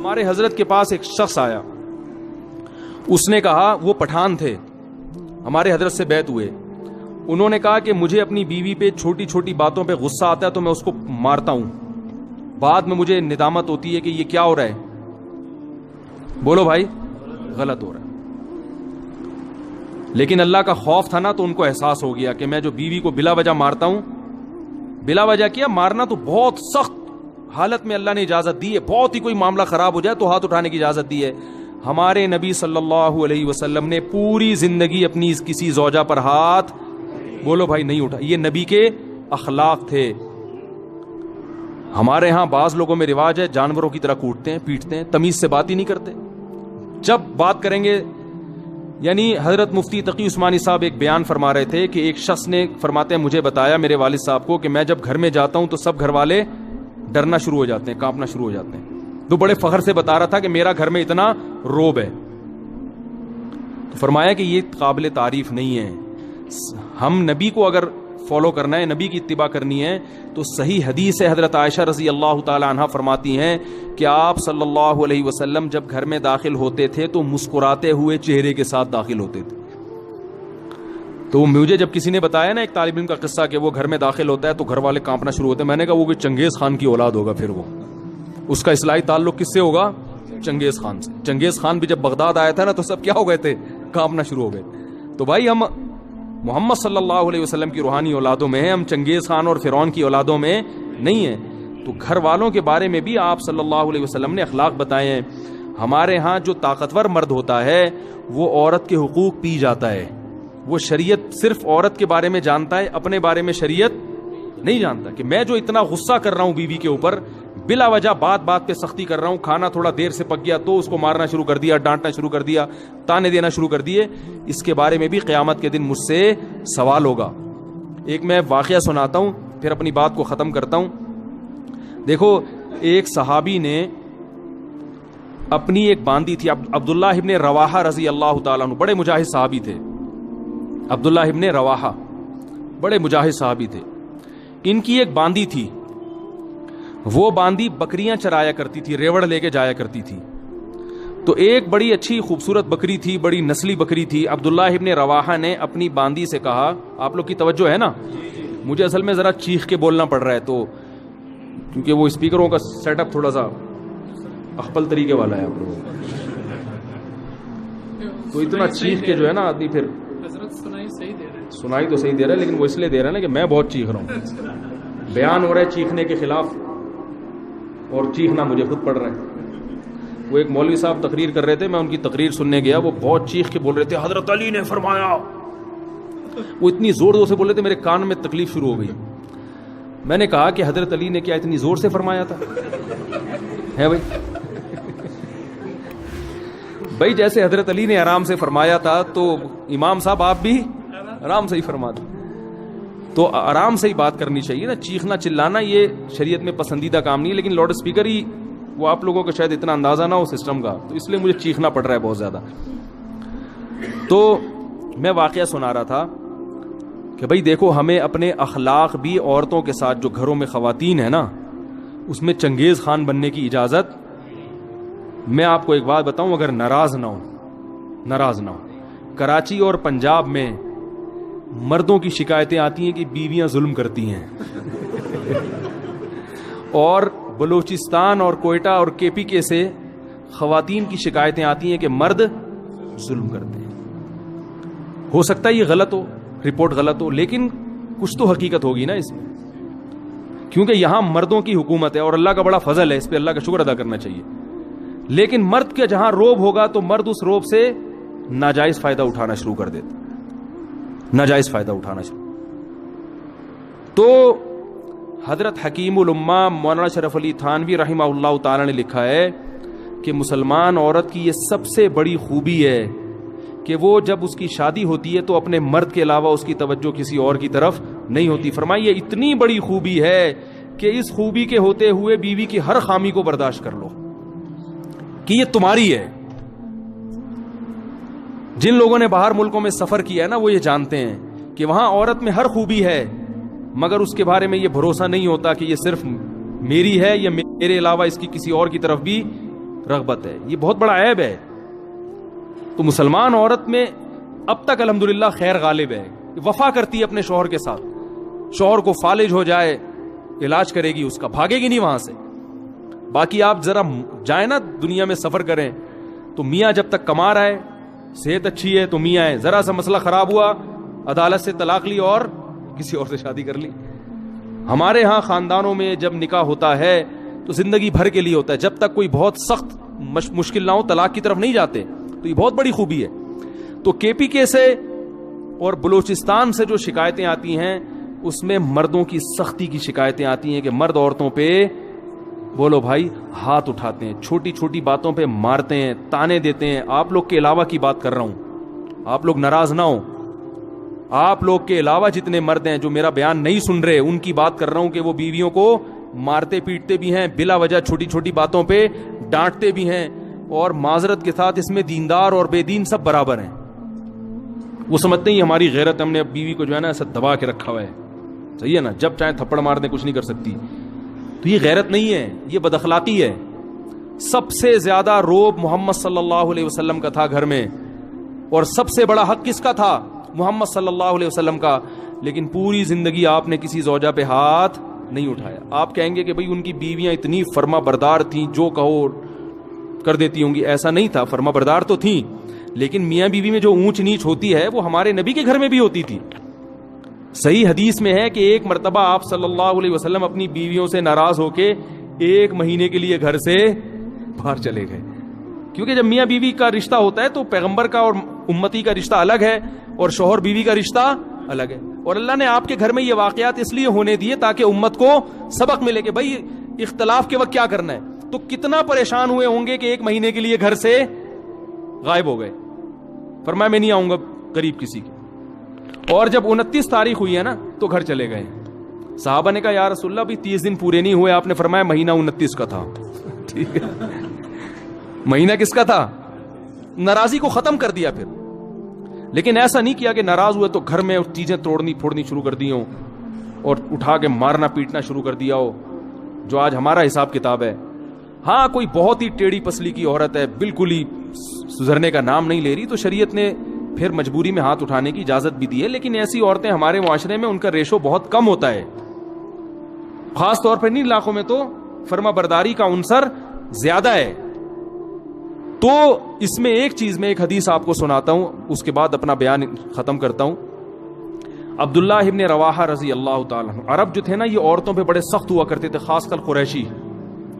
ہمارے حضرت کے پاس ایک شخص آیا, اس نے کہا, وہ پٹھان تھے, ہمارے حضرت سے بیعت ہوئے. انہوں نے کہا کہ مجھے اپنی بیوی پہ چھوٹی چھوٹی باتوں پہ غصہ آتا ہے تو میں اس کو مارتا ہوں, بعد میں مجھے ندامت ہوتی ہے کہ یہ کیا ہو رہا ہے. بولو بھائی, غلط ہو رہا ہے. لیکن اللہ کا خوف تھا نا, تو ان کو احساس ہو گیا کہ میں جو بیوی کو بلا وجہ مارتا ہوں, بلا وجہ کیا مارنا تو بہت سخت حالت میں اللہ نے اجازت دی ہے, بہت ہی کوئی معاملہ خراب ہو جائے تو ہاتھ اٹھانے کی اجازت دی ہے. ہمارے نبی صلی اللہ علیہ وسلم نے پوری زندگی اپنی کسی زوجہ پر ہاتھ, بولو بھائی, نہیں اٹھا. یہ نبی کے اخلاق تھے. ہمارے ہاں بعض لوگوں میں رواج ہے جانوروں کی طرح کوٹتے ہیں, پیٹتے ہیں, تمیز سے بات ہی نہیں کرتے. جب بات کریں گے, یعنی حضرت مفتی تقی عثمانی صاحب ایک بیان فرما رہے تھے کہ ایک شخص نے, فرماتے ہیں, مجھے بتایا میرے والد صاحب کو کہ میں جب گھر میں جاتا ہوں تو سب گھر والے ڈرنا شروع ہو جاتے ہیں, کانپنا شروع ہو جاتے ہیں. تو بڑے فخر سے بتا رہا تھا کہ میرا گھر میں اتنا روب ہے. تو فرمایا کہ یہ قابل تعریف نہیں ہے. ہم نبی کو اگر فالو کرنا ہے, نبی کی اتباع کرنی ہے, تو صحیح حدیث ہے, حضرت عائشہ رضی اللہ تعالی عنہا فرماتی ہیں کہ آپ صلی اللہ علیہ وسلم جب گھر میں داخل ہوتے تھے تو مسکراتے ہوئے چہرے کے ساتھ داخل ہوتے تھے. تو مجھے جب کسی نے بتایا نا ایک طالب علم کا قصہ کہ وہ گھر میں داخل ہوتا ہے تو گھر والے کانپنا شروع ہوتے ہیں, میں نے کہا وہ کوئی چنگیز خان کی اولاد ہوگا, پھر وہ اس کا اصلاحی تعلق کس سے ہوگا؟ چنگیز خان سے. چنگیز خان بھی جب بغداد آیا تھا نا تو سب کیا ہو گئے تھے؟ کانپنا شروع ہو گئے. تو بھائی ہم محمد صلی اللہ علیہ وسلم کی روحانی اولادوں میں ہیں, ہم چنگیز خان اور فرعون کی اولادوں میں نہیں ہیں. تو گھر والوں کے بارے میں بھی آپ صلی اللہ علیہ وسلم نے اخلاق بتائے ہیں. ہمارے ہاں جو طاقتور مرد ہوتا ہے وہ عورت کے حقوق پی جاتا ہے. وہ شریعت صرف عورت کے بارے میں جانتا ہے, اپنے بارے میں شریعت نہیں جانتا. کہ میں جو اتنا غصہ کر رہا ہوں بیوی کے اوپر, بلا وجہ بات بات پہ سختی کر رہا ہوں, کھانا تھوڑا دیر سے پک گیا تو اس کو مارنا شروع کر دیا, ڈانٹنا شروع کر دیا, تانے دینا شروع کر دیے, اس کے بارے میں بھی قیامت کے دن مجھ سے سوال ہوگا. ایک میں واقعہ سناتا ہوں پھر اپنی بات کو ختم کرتا ہوں. دیکھو, ایک صحابی نے اپنی ایک باندی تھی, عبداللہ ابن رواحہ رضی اللہ تعالیٰ عنہ, بڑے مجاہد صحابی تھے. عبداللہ ابن رواحہ بڑے مجاہد صحابی تھے. ان کی ایک باندی تھی, وہ باندی بکریاں چرایا کرتی تھی, ریوڑ لے کے جایا کرتی تھی. تو ایک بڑی اچھی خوبصورت بکری تھی, بڑی نسلی بکری تھی. عبداللہ ابن رواحہ نے اپنی باندی سے کہا, آپ لوگ کی توجہ ہے نا, مجھے اصل میں ذرا چیخ کے بولنا پڑ رہا ہے تو, کیونکہ وہ اسپیکروں کا سیٹ اپ تھوڑا سا اخپل طریقے والا ہے آپ لوگوں کا, تو اتنا چیخ کے جو ہے نا آدمی پھر سنائی تو صحیح دے رہا ہے, لیکن وہ اس لیے دے رہا ہے نا کہ میں بہت چیخ رہا ہوں. بیان ہو رہا ہے چیخنے کے خلاف اور چیخنا مجھے خود پڑ رہا ہے. وہ ایک مولوی صاحب تقریر کر رہے تھے, میں ان کی تقریر سننے گیا, وہ بہت چیخ کے بول رہے تھے, حضرت علی نے فرمایا. وہ اتنی زور زور سے بول رہے تھے, میرے کان میں تکلیف شروع ہو گئی. میں نے کہا کہ حضرت علی نے کیا اتنی زور سے فرمایا تھا؟ ہے بھائی, بھائی جیسے حضرت علی نے آرام سے فرمایا تھا تو امام صاحب آپ بھی آرام سے ہی فرما دیں. تو آرام سے ہی بات کرنی چاہیے نا, چیخنا چلانا یہ شریعت میں پسندیدہ کام نہیں ہے. لیکن لاؤڈ اسپیکر ہی وہ آپ لوگوں کو شاید اتنا اندازہ نہ ہو سسٹم کا, تو اس لیے مجھے چیخنا پڑ رہا ہے بہت زیادہ. تو میں واقعہ سنا رہا تھا کہ بھائی دیکھو, ہمیں اپنے اخلاق بھی عورتوں کے ساتھ, جو گھروں میں خواتین ہیں نا, اس میں چنگیز خان بننے کی اجازت. میں آپ کو ایک بات بتاؤں, اگر ناراض نہ ہو, کراچی اور پنجاب میں مردوں کی شکایتیں آتی ہیں کہ بیویاں ظلم کرتی ہیں, اور بلوچستان اور کوئٹہ اور کے پی کے سے خواتین کی شکایتیں آتی ہیں کہ مرد ظلم کرتے ہیں. ہو سکتا ہے یہ غلط ہو, رپورٹ غلط ہو, لیکن کچھ تو حقیقت ہوگی نا اس میں, کیونکہ یہاں مردوں کی حکومت ہے اور اللہ کا بڑا فضل ہے, اس پہ اللہ کا شکر ادا کرنا چاہیے. لیکن مرد کا جہاں روب ہوگا تو مرد اس روب سے ناجائز فائدہ اٹھانا شروع کر دیتا, ناجائز فائدہ اٹھانا شروع. تو حضرت حکیم الامہ مولانا شرف علی تھانوی رحمہ اللہ تعالی نے لکھا ہے کہ مسلمان عورت کی یہ سب سے بڑی خوبی ہے کہ وہ جب اس کی شادی ہوتی ہے تو اپنے مرد کے علاوہ اس کی توجہ کسی اور کی طرف نہیں ہوتی. فرمائیے اتنی بڑی خوبی ہے کہ اس خوبی کے ہوتے ہوئے بیوی کی ہر خامی کو برداشت کر لو کہ یہ تمہاری ہے. جن لوگوں نے باہر ملکوں میں سفر کیا ہے نا, وہ یہ جانتے ہیں کہ وہاں عورت میں ہر خوبی ہے, مگر اس کے بارے میں یہ بھروسہ نہیں ہوتا کہ یہ صرف میری ہے یا میرے علاوہ اس کی کسی اور کی طرف بھی رغبت ہے. یہ بہت بڑا عیب ہے. تو مسلمان عورت میں اب تک الحمدللہ خیر غالب ہے, وفا کرتی ہے اپنے شوہر کے ساتھ. شوہر کو فالج ہو جائے علاج کرے گی اس کا, بھاگے گی نہیں وہاں سے. باقی آپ ذرا جائیں نا دنیا میں سفر کریں تو میاں جب تک کما رہا ہے, صحت اچھی ہے تو میاں ہے, ذرا سا مسئلہ خراب ہوا عدالت سے طلاق لی اور کسی اور سے شادی کر لی. ہمارے ہاں خاندانوں میں جب نکاح ہوتا ہے تو زندگی بھر کے لیے ہوتا ہے, جب تک کوئی بہت سخت مشکل نہ ہو طلاق کی طرف نہیں جاتے. تو یہ بہت بڑی خوبی ہے. تو کے پی کے سے اور بلوچستان سے جو شکایتیں آتی ہیں اس میں مردوں کی سختی کی شکایتیں آتی ہیں کہ مرد عورتوں پہ بولو بھائی ہاتھ اٹھاتے ہیں, چھوٹی چھوٹی باتوں پہ مارتے ہیں, تانے دیتے ہیں. آپ لوگ کے علاوہ کی بات کر رہا ہوں, آپ لوگ ناراض نہ ہوں. آپ لوگ کے علاوہ جتنے مرد ہیں جو میرا بیان نہیں سن رہے ان کی بات کر رہا ہوں کہ وہ بیویوں کو مارتے پیٹتے بھی ہیں, بلا وجہ چھوٹی چھوٹی باتوں پہ ڈانٹتے بھی ہیں. اور معذرت کے ساتھ اس میں دیندار اور بے دین سب برابر ہیں. وہ سمجھتے ہیں ہماری غیرت, ہم نے بیوی کو جو ہے نا ایسا دبا کے رکھا ہوا ہے, صحیح ہے نا, جب چاہے تھپڑ مار دیں کچھ نہیں کر سکتی. تو یہ غیرت نہیں ہے, یہ بد اخلاقی ہے. سب سے زیادہ روب محمد صلی اللہ علیہ وسلم کا تھا گھر میں, اور سب سے بڑا حق کس کا تھا؟ محمد صلی اللہ علیہ وسلم کا. لیکن پوری زندگی آپ نے کسی زوجہ پہ ہاتھ نہیں اٹھایا. آپ کہیں گے کہ بھئی ان کی بیویاں اتنی فرما بردار تھیں, جو کہو کر دیتی ہوں گی. ایسا نہیں تھا, فرما بردار تو تھیں, لیکن میاں بیوی میں جو اونچ نیچ ہوتی ہے وہ ہمارے نبی کے گھر میں بھی ہوتی تھی. صحیح حدیث میں ہے کہ ایک مرتبہ آپ صلی اللہ علیہ وسلم اپنی بیویوں سے ناراض ہو کے 1 مہینے کے لیے گھر سے باہر چلے گئے. کیونکہ جب میاں بیوی کا رشتہ ہوتا ہے تو پیغمبر کا اور امتی کا رشتہ الگ ہے اور شوہر بیوی کا رشتہ الگ ہے. اور اللہ نے آپ کے گھر میں یہ واقعات اس لیے ہونے دیے تاکہ امت کو سبق ملے کہ بھائی اختلاف کے وقت کیا کرنا ہے. تو کتنا پریشان ہوئے ہوں گے کہ 1 مہینے کے لیے گھر سے غائب ہو گئے. فرمایا میں نہیں آؤں گا قریب کسی کے. اور جب 29 تاریخ ہوئی ہے نا تو گھر چلے گئے. صحابہ نے کہا یا رسول اللہ بھی 30 دن پورے نہیں ہوئے. آپ نے فرمایا مہینہ 29 کا تھا. ٹھیک ہے, مہینہ کس کا تھا؟ ناراضی کو ختم کر دیا پھر. لیکن ایسا نہیں کیا کہ ناراض ہوئے تو گھر میں چیزیں توڑنی پھوڑنی شروع کر دی ہوں اور اٹھا کے مارنا پیٹنا شروع کر دیا ہو, جو آج ہمارا حساب کتاب ہے. ہاں کوئی بہت ہی ٹیڑھی پسلی کی عورت ہے, بالکل ہی سدھرنے کا نام نہیں لے رہی, تو شریعت نے پھر مجبوری میں ہاتھ اٹھانے کی اجازت بھی دی ہے. لیکن ایسی عورتیں ہمارے معاشرے میں ان کا ریشو بہت کم ہوتا ہے, خاص طور پر ان علاقوں میں تو فرما برداری کا عنصر زیادہ ہے. تو اس میں ایک چیز میں ایک حدیث آپ کو سناتا ہوں, اس کے بعد اپنا بیان ختم کرتا ہوں. عبداللہ ابن رواحہ رضی اللہ تعالیٰ عنہ, عرب جو تھے نا یہ عورتوں پہ بڑے سخت ہوا کرتے تھے, خاص کر قریشی.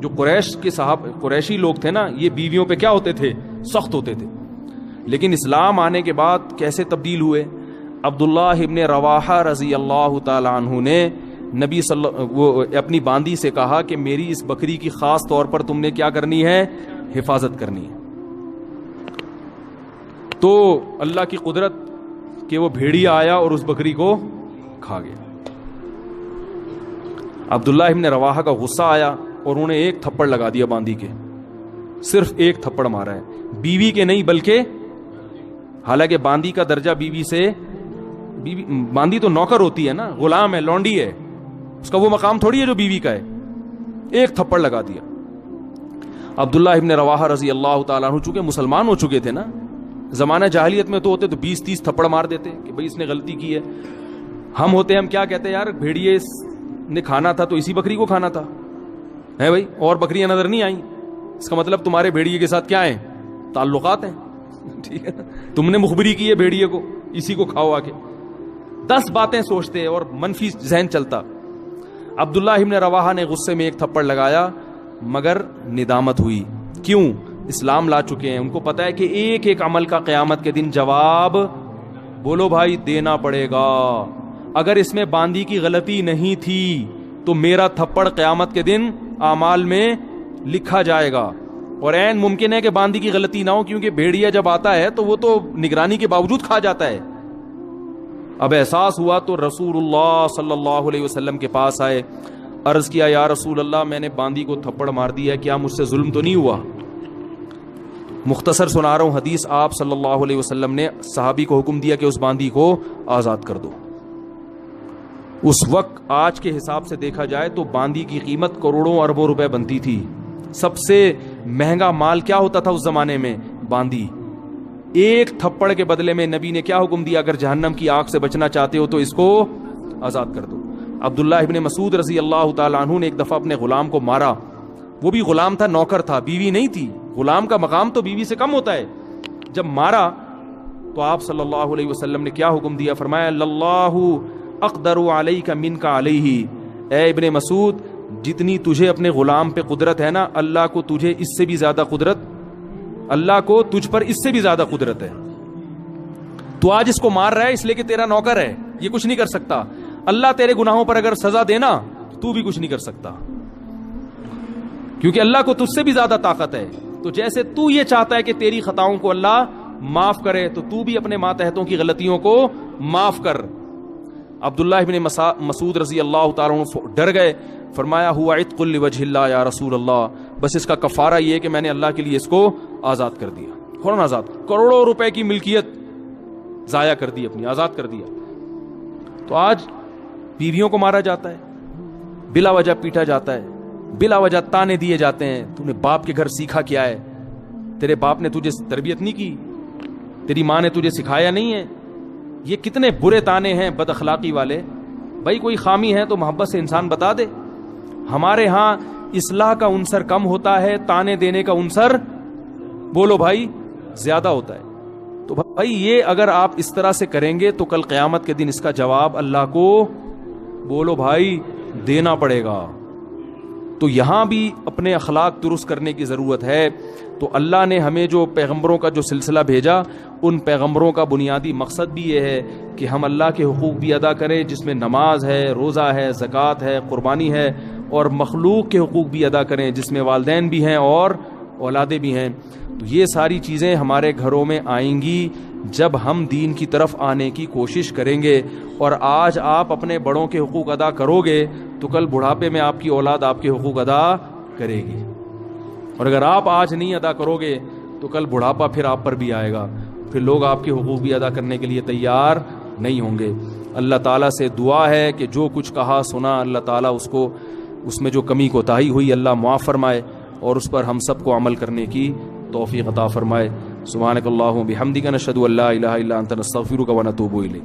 جو قریش کے قریشی لوگ تھے نا یہ بیویوں پہ کیا ہوتے تھے؟ سخت ہوتے تھے. لیکن اسلام آنے کے بعد کیسے تبدیل ہوئے؟ عبداللہ ابن رواحہ رضی اللہ تعالیٰ عنہ نے نبی وہ اپنی باندی سے کہا کہ میری اس بکری کی خاص طور پر تم نے کیا کرنی ہے؟ حفاظت کرنی ہے. تو اللہ کی قدرت کہ وہ بھیڑیا آیا اور اس بکری کو کھا گیا. عبداللہ ابن رواحہ کا غصہ آیا اور انہوں نے 1 تھپڑ لگا دیا باندی کے, صرف 1 تھپڑ مارا ہے, بیوی کے نہیں بلکہ, حالانکہ باندی کا درجہ بیوی سے, باندی تو نوکر ہوتی ہے نا, غلام ہے, لونڈی ہے, اس کا وہ مقام تھوڑی ہے جو بیوی کا ہے. 1 تھپڑ لگا دیا. عبداللہ ابن رواحہ رضی اللہ تعالیٰ عنہ چونکہ مسلمان ہو چکے تھے نا, زمانہ جاہلیت میں تو ہوتے تو 20-30 تھپڑ مار دیتے کہ بھئی اس نے غلطی کی ہے. ہم ہوتے ہم کیا کہتے ہیں, یار بھیڑیے نے کھانا تھا تو اسی بکری کو کھانا تھا ہے بھائی, اور بکریاں نظر نہیں آئیں, اس کا مطلب تمہارے بھیڑیے کے ساتھ کیا ہیں؟ تعلقات ہیں. ٹھیک ہے, تم نے مخبری کی ہے بھیڑیے کو, اسی کو کھاؤ آ کے. 10 باتیں سوچتے اور منفی ذہن چلتا. عبداللہ ابن رواحہ نے غصے میں 1 تھپڑ لگایا, مگر ندامت ہوئی. کیوں؟ اسلام لا چکے ہیں, ان کو پتا ہے کہ ایک ایک عمل کا قیامت کے دن جواب بولو بھائی دینا پڑے گا. اگر اس میں باندی کی غلطی نہیں تھی تو میرا تھپڑ قیامت کے دن اعمال میں لکھا جائے گا, اور عین ممکن ہے کہ باندی کی غلطی نہ ہو, کیونکہ بھیڑیا جب آتا ہے تو وہ تو نگرانی کے باوجود کھا جاتا ہے. اب احساس ہوا تو رسول اللہ صلی اللہ علیہ وسلم کے پاس آئے, عرض کیا یا رسول اللہ میں نے باندی کو تھپڑ مار دیا, کیا مجھ سے ظلم تو نہیں ہوا؟ مختصر سنا رہا ہوں حدیث. آپ صلی اللہ علیہ وسلم نے صحابی کو حکم دیا کہ اس باندی کو آزاد کر دو. اس وقت آج کے حساب سے دیکھا جائے تو باندی کی قیمت کروڑوں اربوں روپے بنتی تھی. سب سے مہنگا مال کیا ہوتا تھا اس زمانے میں؟ باندی. ایک تھپڑ کے بدلے میں نبی نے کیا حکم دیا؟ اگر جہنم کی آگ سے بچنا چاہتے ہو تو اس کو آزاد کر دو. عبداللہ ابن مسعود رضی اللہ تعالیٰ عنہ نے ایک دفعہ اپنے غلام کو مارا. وہ بھی غلام تھا، نوکر تھا، بیوی نہیں تھی. غلام کا مقام تو بیوی سے کم ہوتا ہے. جب مارا تو آپ صلی اللہ علیہ وسلم نے کیا حکم دیا؟ فرمایا اللہ اقدر علیک منک علیہ. اے ابن مسعود، جتنی تجھے اپنے غلام پہ قدرت ہے نا، اللہ کو تجھے اس سے بھی زیادہ قدرت، اللہ کو تجھ پر اس سے بھی زیادہ قدرت ہے. تو آج اس کو مار رہا ہے اس لیے کہ تیرا نوکر ہے، یہ کچھ نہیں کر سکتا. اللہ تیرے گناہوں پر اگر سزا دینا تو بھی کچھ نہیں کر سکتا، کیونکہ اللہ کو تجھ سے بھی زیادہ طاقت ہے. تو جیسے تو یہ چاہتا ہے کہ تیری خطاؤں کو اللہ معاف کرے، تو تو بھی اپنے ماتحتوں کی غلطیوں کو معاف کر. عبداللہ ابن مسعود رضی اللہ تعالیٰ عنہ ڈر گئے. فرمایا ہوا عتق لوجہ اللہ یا رسول اللہ، بس اس کا کفارہ یہ ہے کہ میں نے اللہ کے لیے اس کو آزاد کر دیا. فوراً آزاد. کروڑوں روپے کی ملکیت ضائع کر دی اپنی، آزاد کر دیا. تو آج بیویوں کو مارا جاتا ہے، بلا وجہ پیٹا جاتا ہے، بلا وجہ تانے دیے جاتے ہیں. تو نے باپ کے گھر سیکھا کیا ہے؟ تیرے باپ نے تجھے تربیت نہیں کی، تیری ماں نے تجھے سکھایا نہیں ہے. یہ کتنے برے تانے ہیں بد اخلاقی والے. بھائی کوئی خامی ہے تو محبت سے انسان بتا دے. ہمارے ہاں اصلاح کا عنصر کم ہوتا ہے، تانے دینے کا عنصر بولو بھائی زیادہ ہوتا ہے. تو بھائی یہ اگر آپ اس طرح سے کریں گے تو کل قیامت کے دن اس کا جواب اللہ کو بولو بھائی دینا پڑے گا. تو یہاں بھی اپنے اخلاق درست کرنے کی ضرورت ہے. تو اللہ نے ہمیں جو پیغمبروں کا جو سلسلہ بھیجا، ان پیغمبروں کا بنیادی مقصد بھی یہ ہے کہ ہم اللہ کے حقوق بھی ادا کریں، جس میں نماز ہے، روزہ ہے، زکوٰۃ ہے، قربانی ہے، اور مخلوق کے حقوق بھی ادا کریں جس میں والدین بھی ہیں اور اولادیں بھی ہیں. تو یہ ساری چیزیں ہمارے گھروں میں آئیں گی جب ہم دین کی طرف آنے کی کوشش کریں گے. اور آج آپ اپنے بڑوں کے حقوق ادا کرو گے تو کل بڑھاپے میں آپ کی اولاد آپ کے حقوق ادا کرے گی. اور اگر آپ آج نہیں ادا کرو گے تو کل بڑھاپا پھر آپ پر بھی آئے گا، پھر لوگ آپ کے حقوق بھی ادا کرنے کے لیے تیار نہیں ہوں گے. اللہ تعالیٰ سے دعا ہے کہ جو کچھ کہا سنا اللہ تعالیٰ اس میں جو کمی کوتاہی ہوئی اللہ معاف فرمائے، اور اس پر ہم سب کو عمل کرنے کی توفیق عطا فرمائے. سبحانک اللہم بحمدک نشہد ان لا الہ الا انت نستغفرک ونتوب الیک.